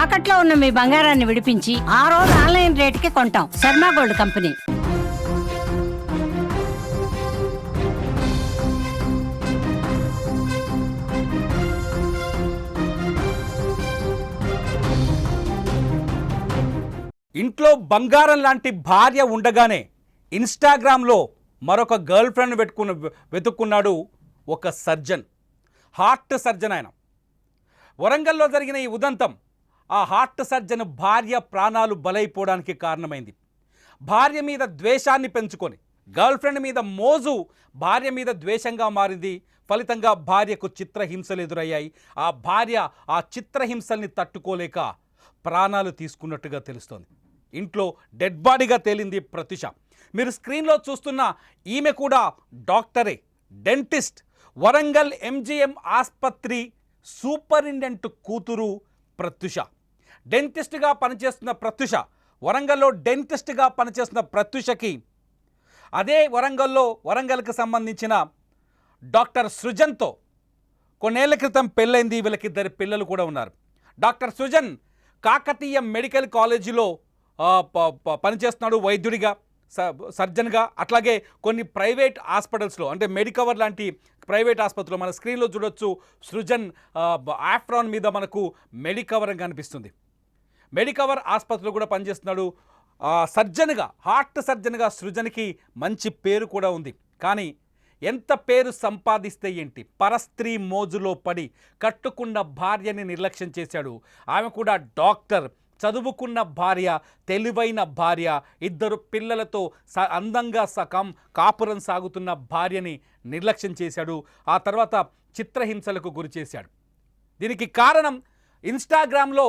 తాకట్లో ఉన్న మీ బంగారాన్ని విడిపించి ఆ రోజు ఆన్లైన్ రేటుకి కొంటాం. Sharma gold company. ఇంట్లో బంగారం లాంటి భార్య ఉండగానే ఇన్స్టాగ్రామ్లో మరొక గర్ల్ ఫ్రెండ్ వెతుక్కున్నాడు ఒక సర్జన్, హార్ట్ సర్జన్. ఆయన వరంగల్లో జరిగిన ఈ ఉదంతం ఆ హార్ట్ సర్జన్ భార్య ప్రాణాలు బలైపోవడానికి కారణమైంది. భార్య మీద ద్వేషాన్ని పెంచుకొని గర్ల్ ఫ్రెండ్ మీద మోజు భార్య మీద ద్వేషంగా మారింది. ఫలితంగా భార్యకు చిత్రహింసలు ఎదురయ్యాయి. ఆ భార్య ఆ చిత్రహింసల్ని తట్టుకోలేక ప్రాణాలు తీసుకున్నట్టుగా తెలుస్తోంది. ఇంట్లో డెడ్ బాడీగా తేలింది ప్రత్యూష. మీరు స్క్రీన్లో చూస్తున్న ఈమె కూడా డాక్టరే, డెంటిస్ట్. వరంగల్ ఎంజీఎం ఆసుపత్రి సూపరింటెండెంట్ కూతురు ప్రత్యూష. డెంటిస్ట్గా పనిచేస్తున్న ప్రత్యూష, వరంగల్లో డెంటిస్ట్గా పనిచేస్తున్న ప్రత్యూషకి అదే వరంగల్కి సంబంధించిన డాక్టర్ సృజన్తో కొన్నేళ్ల క్రితం పెళ్ళైంది. వీళ్ళకిద్దరు పిల్లలు కూడా ఉన్నారు. డాక్టర్ సృజన్ కాకతీయ మెడికల్ కాలేజీలో పనిచేస్తున్నాడు వైద్యుడిగా, సర్జన్గా. అట్లాగే కొన్ని ప్రైవేట్ హాస్పిటల్స్లో, అంటే మెడికవర్ లాంటి ప్రైవేట్ ఆసుపత్రిలో మన స్క్రీన్లో చూడొచ్చు. సృజన్ ఆఫ్రాన్ మీద మనకు మెడికవర్ కనిపిస్తుంది. మెడికవర్ ఆసుపత్రిలో కూడా పనిచేస్తున్నాడు. సర్జన్గా, హార్ట్ సర్జన్గా సృజన్కి మంచి పేరు కూడా ఉంది. కానీ ఎంత పేరు సంపాదిస్తే ఏంటి, పరస్త్రీ మోజులో పడి కట్టుకున్న భార్యని నిర్లక్ష్యం చేశాడు. ఆమె కూడా డాక్టర్, చదువుకున్న భార్య, తెలివైన భార్య, ఇద్దరు పిల్లలతో అందంగా కాపురం సాగుతున్న భార్యని నిర్లక్ష్యం చేశాడు. ఆ తర్వాత చిత్రహింసలకు గురి చేశాడు. దీనికి కారణం ఇన్స్టాగ్రామ్లో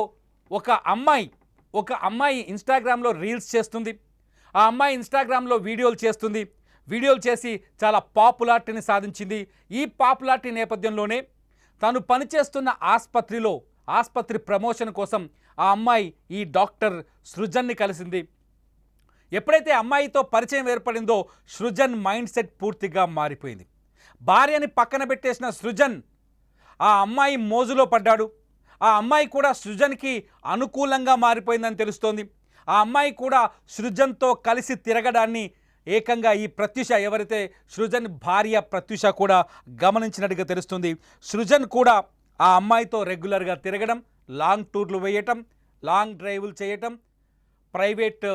ఒక అమ్మాయి ఇన్స్టాగ్రామ్లో రీల్స్ చేస్తుంది. ఆ అమ్మాయి ఇన్స్టాగ్రామ్లో వీడియోలు చేసి చాలా పాపులారిటీని సాధించింది. ఈ పాపులారిటీ నేపథ్యంలోనే తను పనిచేస్తున్న ఆసుపత్రి ప్రమోషన్ కోసం ఆ అమ్మాయి ఈ డాక్టర్ సృజన్ని కలిసింది. ఎప్పుడైతే అమ్మాయితో పరిచయం ఏర్పడిందో సృజన్ మైండ్ సెట్ పూర్తిగా మారిపోయింది. భార్యని పక్కన పెట్టేసిన సృజన్ ఆ అమ్మాయి మోజులో పడ్డాడు. ఆ అమ్మాయి కూడా సృజన్కి అనుకూలంగా మారిపోయిందని తెలుస్తోంది. ఆ అమ్మాయి కూడా సృజన్తో కలిసి తిరగడాన్ని ఏకంగా ఈ ప్రత్యూష, ఎవరైతే సృజన్ భార్య ప్రత్యూష కూడా గమనించినట్టుగా తెలుస్తుంది. సృజన్ కూడా ఆ అమ్మాయితో రెగ్యులర్గా తిరగడం, లాంగ్ టూర్లు వేయటం, లాంగ్ డ్రైవ్లు చేయటం, ప్రైవేట్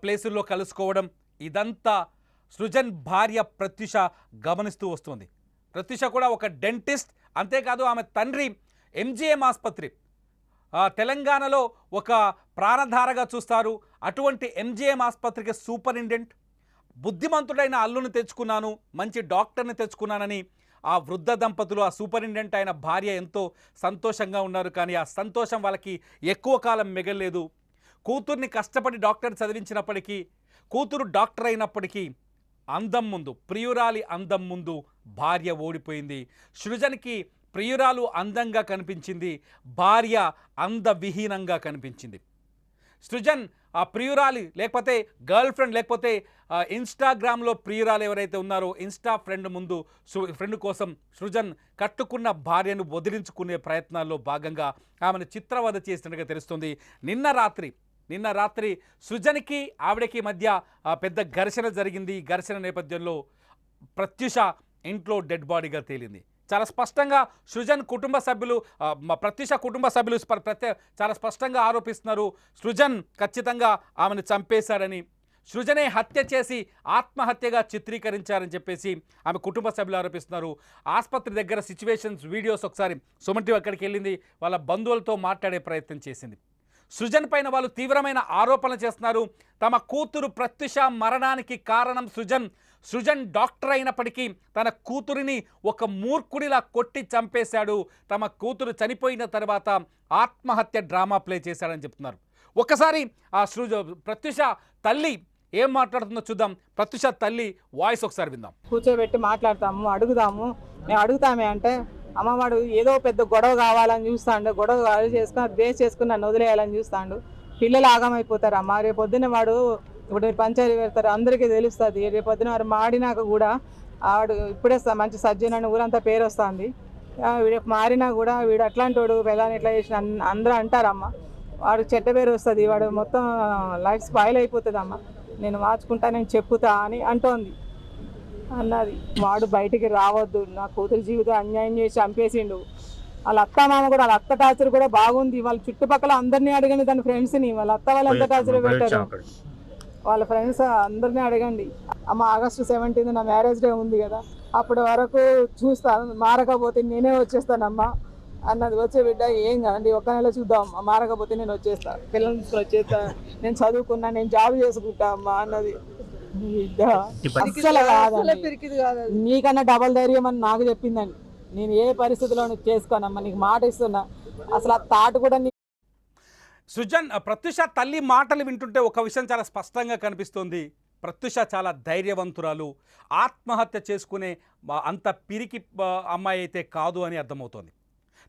ప్లేసుల్లో కలుసుకోవడం, ఇదంతా సృజన్ భార్య ప్రత్యూష గమనిస్తూ వస్తుంది. ప్రత్యూష కూడా ఒక డెంటిస్ట్. అంతేకాదు ఆమె తండ్రి ఎంజీఎం ఆసుపత్రి తెలంగాణలో ఒక ప్రాణధారగా చూస్తారు. అటువంటి ఎంజీఎం ఆసుపత్రికి సూపరింటెండెంట్. బుద్ధిమంతుడైన అల్లుని తెచ్చుకున్నాను, మంచి డాక్టర్ని తెచ్చుకున్నానని ఆ వృద్ధ దంపతులు, ఆ సూపరింటెండెంట్ అయిన భార్య ఎంతో సంతోషంగా ఉన్నారు. కానీ ఆ సంతోషం వాళ్ళకి ఎక్కువ కాలం మిగలలేదు. కూతుర్ని కష్టపడి డాక్టర్ చదివించినప్పటికీ, కూతురు డాక్టర్ అయినప్పటికీ ప్రియురాలి అందం ముందు భార్య ఓడిపోయింది. సృజన్కి ప్రియురాలు అందంగా కనిపించింది, భార్య అందవిహీనంగా కనిపించింది. సృజన్ ఆ ప్రియురాలి, లేకపోతే గర్ల్ ఫ్రెండ్, లేకపోతే ఇన్స్టాగ్రామ్లో ప్రియురాలు ఎవరైతే ఉన్నారో ఇన్స్టా ఫ్రెండ్ కోసం సృజన్ కట్టుకున్న భార్యను వదిలించుకునే ప్రయత్నాల్లో భాగంగా ఆమెను చిత్రవధ చేసినట్టుగా తెలుస్తుంది. నిన్న రాత్రి సృజన్కి ఆవిడకి మధ్య పెద్ద ఘర్షణ జరిగింది. ఘర్షణ నేపథ్యంలో ప్రత్యూష ఇంట్లో డెడ్ బాడీగా తేలింది. చాలా స్పష్టంగా సృజన్ కుటుంబ సభ్యులు, ప్రత్యూష కుటుంబ సభ్యులు చాలా స్పష్టంగా ఆరోపిస్తున్నారు. సృజన్ ఖచ్చితంగా ఆమెను చంపేశాడని, సృజనే హత్య చేసి ఆత్మహత్యగా చిత్రీకరించారని చెప్పేసి ఆమె కుటుంబ సభ్యులు ఆరోపిస్తున్నారు. ఆసుపత్రి దగ్గర సిచ్యువేషన్స్, వీడియోస్ ఒకసారి సుమన్ టీవీ అక్కడికి వెళ్ళింది, వాళ్ళ బంధువులతో మాట్లాడే ప్రయత్నం చేసింది. సృజన్ పైన వాళ్ళు తీవ్రమైన ఆరోపణలు చేస్తున్నారు. తమ కూతురు ప్రత్యూష మరణానికి కారణం సృజన్ డాక్టర్ అయినప్పటికీ తన కూతురిని ఒక మూర్ఖుడిలా కొట్టి చంపేశాడు. తమ కూతురు చనిపోయిన తర్వాత ఆత్మహత్య డ్రామా ప్లే చేశాడని చెప్తున్నారు. ఒకసారి ఆ ప్రత్యూష తల్లి ఏం మాట్లాడుతుందో చూద్దాం. ప్రత్యూష తల్లి వాయిస్ ఒకసారి విందాం. కూర్చోబెట్టి మాట్లాడతాము, మేము అడుగుతామే అంటే అమ్మవాడు ఏదో పెద్ద గొడవ కావాలని చూస్తాడు. గొడవ బేస్ చేసుకుని నన్ను వదిలేయాలని చూస్తాడు. పిల్లలు ఆగమైపోతారు అమ్మ. రేపు పొద్దున్న వాడు ఇప్పుడు పంచాయతీ పెడతారు, అందరికీ తెలుస్తుంది. రేపు పొద్దున వాడు మాడినాక కూడా వాడు ఇప్పుడే మంచి సర్జన్ అని ఊరంతా పేరు వస్తుంది. వీడు మారినా కూడా వీడు అట్లాంటి వాడు పెళ్ళాన్ని ఎట్లా చేసిన అందరూ అంటారమ్మ. వాడు చెడ్డ పేరు వస్తుంది, వాడు మొత్తం లైఫ్ స్పాయిల్ అయిపోతుంది అమ్మ, నేను మార్చుకుంటా, నేను చెప్పుతా అని అంటోంది అన్నది. వాడు బయటికి రావద్దు, నా కూతురు జీవితం అన్యాయం చేసి చంపేసిండు. వాళ్ళ అత్త మామ కూడా, వాళ్ళ అత్త టార్చర్ కూడా బాగుంది. వాళ్ళ చుట్టుపక్కల అందరినీ అడగండి, తన ఫ్రెండ్స్ని, వాళ్ళ అత్త వాళ్ళు ఎంత టార్చర్ పెట్టారు, వాళ్ళ ఫ్రెండ్స్ అందరినీ అడగండి. అమ్మ ఆగస్టు 17 నా మ్యారేజ్ డే ఉంది కదా, అప్పటి వరకు చూస్తాను, మారకపోతే నేనే వచ్చేస్తానమ్మా అన్నది. వచ్చే బిడ్డ ఏం కాదండి, ఒక్క నెల చూద్దాం, మారకపోతే నేను వచ్చేస్తా, పిల్లల్ని తీసుకుని వచ్చేస్తా, నేను చదువుకున్నా, నేను జాబ్ చేసుకుంటా అమ్మా అన్నది. బిడ్డ అస్సలు కాదండి, నీకన్నా డబల్ ధైర్యం అని నాకు చెప్పిందండి. నేను ఏ పరిస్థితిలో చేసుకోనమ్మా, నీకు మాట ఇస్తున్నా. అసలు ఆ తాటు కూడా సృజన్, ప్రత్యూష తల్లి మాటలు వింటుంటే ఒక విషయం చాలా స్పష్టంగా కనిపిస్తుంది. ప్రత్యూష చాలా ధైర్యవంతురాలు, ఆత్మహత్య చేసుకునే అంత పిరికి అమ్మాయి అయితే కాదు అని అర్థమవుతోంది.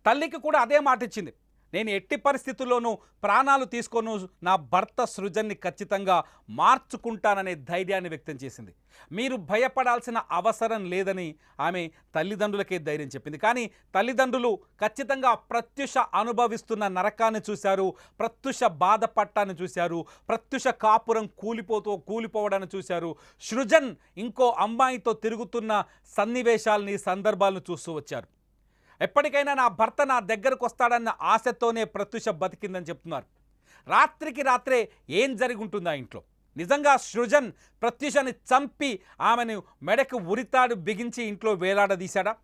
తల్లికి కూడా అదే మాట ఇచ్చింది, నేను ఎట్టి పరిస్థితుల్లోనూ ప్రాణాలు తీసుకోను, నా భర్త సృజన్ని ఖచ్చితంగా మార్చుకుంటాననే ధైర్యాన్ని వ్యక్తం చేసింది. మీరు భయపడాల్సిన అవసరం లేదని ఆమె తల్లిదండ్రులకే ధైర్యం చెప్పింది. కానీ తల్లిదండ్రులు ఖచ్చితంగా ప్రత్యూష అనుభవిస్తున్న నరకాన్ని చూశారు, ప్రత్యూష బాధపట్టాన్ని చూశారు, ప్రత్యూష కాపురం కూలిపోవడాన్ని చూశారు, సృజన్ ఇంకో అమ్మాయితో తిరుగుతున్న సన్నివేశాలని, సందర్భాలను చూస్తూ వచ్చారు. ఎప్పటికైనా నా భర్త నా దగ్గరకు వస్తాడన్న ఆశతోనే ప్రత్యూష బతికిందని చెప్తున్నారు. రాత్రికి రాత్రే ఏం జరిగి ఉంటుందా ఇంట్లో? నిజంగా సృజన్ ప్రత్యూషని చంపి ఆమెను మెడకు ఉరితాడు బిగించి ఇంట్లో వేలాడదీశాడా?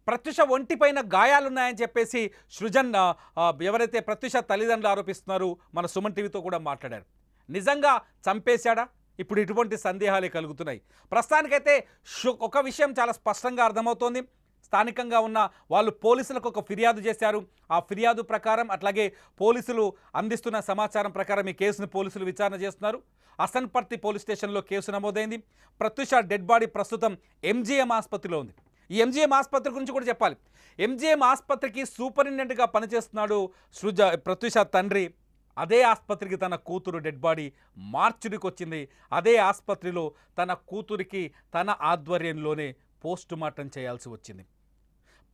ప్రత్యూష ఒంటిపైన గాయాలున్నాయని చెప్పేసి సృజన్ ఎవరైతే ప్రత్యూష తల్లిదండ్రులు ఆరోపిస్తున్నారో మన సుమన్ టీవీతో కూడా మాట్లాడారు. నిజంగా చంపేశాడా? ఇప్పుడు ఇటువంటి సందేహాలే కలుగుతున్నాయి. ప్రస్తుతానికైతే ఒక విషయం చాలా స్పష్టంగా అర్థమవుతోంది. స్థానికంగా ఉన్న వాళ్ళు పోలీసులకు ఒక ఫిర్యాదు చేశారు. ఆ ఫిర్యాదు ప్రకారం, అట్లాగే పోలీసులు అందిస్తున్న సమాచారం ప్రకారం ఈ కేసును పోలీసులు విచారణ చేస్తున్నారు. అసన్పర్తి పోలీస్ స్టేషన్లో కేసు నమోదైంది. ప్రత్యూష డెడ్ బాడీ ప్రస్తుతం ఎంజీఎం ఆసుపత్రిలో ఉంది. ఈ ఎంజీఎం ఆసుపత్రి గురించి కూడా చెప్పాలి. ఎంజీఎం ఆసుపత్రికి సూపరింటెండెంట్గా పనిచేస్తున్నాడు ప్రత్యూష తండ్రి. అదే ఆసుపత్రికి తన కూతురు డెడ్ బాడీ మార్చురికి వచ్చింది. అదే ఆసుపత్రిలో తన కూతురికి తన ఆధ్వర్యంలోనే పోస్ట్ మార్టం చేయాల్సి వచ్చింది.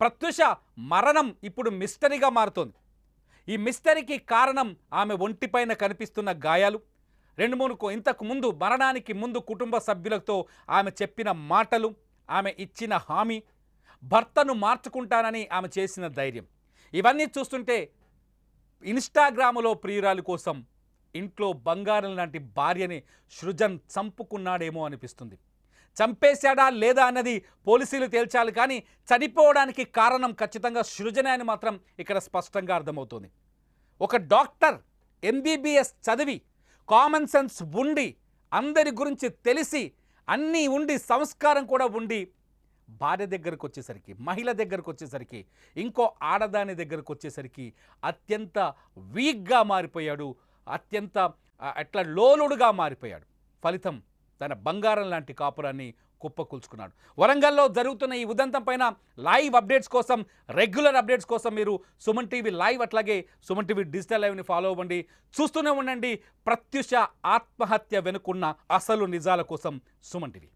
ప్రత్యూష మరణం ఇప్పుడు మిస్టరీగా మారుతోంది. ఈ మిస్టరీకి కారణం ఆమె ఒంటిపైన కనిపిస్తున్న గాయాలు, 2-3 ఇంతకు ముందు మరణానికి ముందు కుటుంబ సభ్యులతో ఆమె చెప్పిన మాటలు, ఆమె ఇచ్చిన హామీ, భర్తను మార్చుకుంటానని ఆమె చేసిన ధైర్యం, ఇవన్నీ చూస్తుంటే ఇన్స్టాగ్రాములో ప్రియురాలి కోసం ఇంట్లో బంగారం లాంటి భార్యని సృజన్ చంపుకున్నాడేమో అనిపిస్తుంది. చంపేశాడా లేదా అన్నది పోలీసులు తేల్చాలి. కానీ చనిపోవడానికి కారణం ఖచ్చితంగా సృజనే అని మాత్రం ఇక్కడ స్పష్టంగా అర్థమవుతుంది. ఒక డాక్టర్ MBBS చదివి, కామన్ సెన్స్ ఉండి, అందరి గురించి తెలిసి, అన్నీ ఉండి, సంస్కారం కూడా ఉండి, భార్య దగ్గరకు వచ్చేసరికి, మహిళ దగ్గరకు వచ్చేసరికి, ఇంకో ఆడదాని దగ్గరకు వచ్చేసరికి అత్యంత వీక్గా మారిపోయాడు, అత్యంత అట్లా లోలుడుగా మారిపోయాడు. ఫలితం తన బంగారం లాంటి కాపురాన్ని కుప్పకూల్చుకున్నాడు. వరంగల్లో జరుగుతున్న ఈ ఉదంతం పైన లైవ్ అప్డేట్స్ కోసం, రెగ్యులర్ అప్డేట్స్ కోసం మీరు సుమన్ టీవీ లైవ్ అట్లాగే సుమన్ టీవీ డిజిటల్ లైవ్ని ఫాలో అవ్వండి. చూస్తూనే ఉండండి ప్రత్యూష ఆత్మహత్య వెనుకున్న అసలు నిజాల కోసం సుమన్ టీవీ.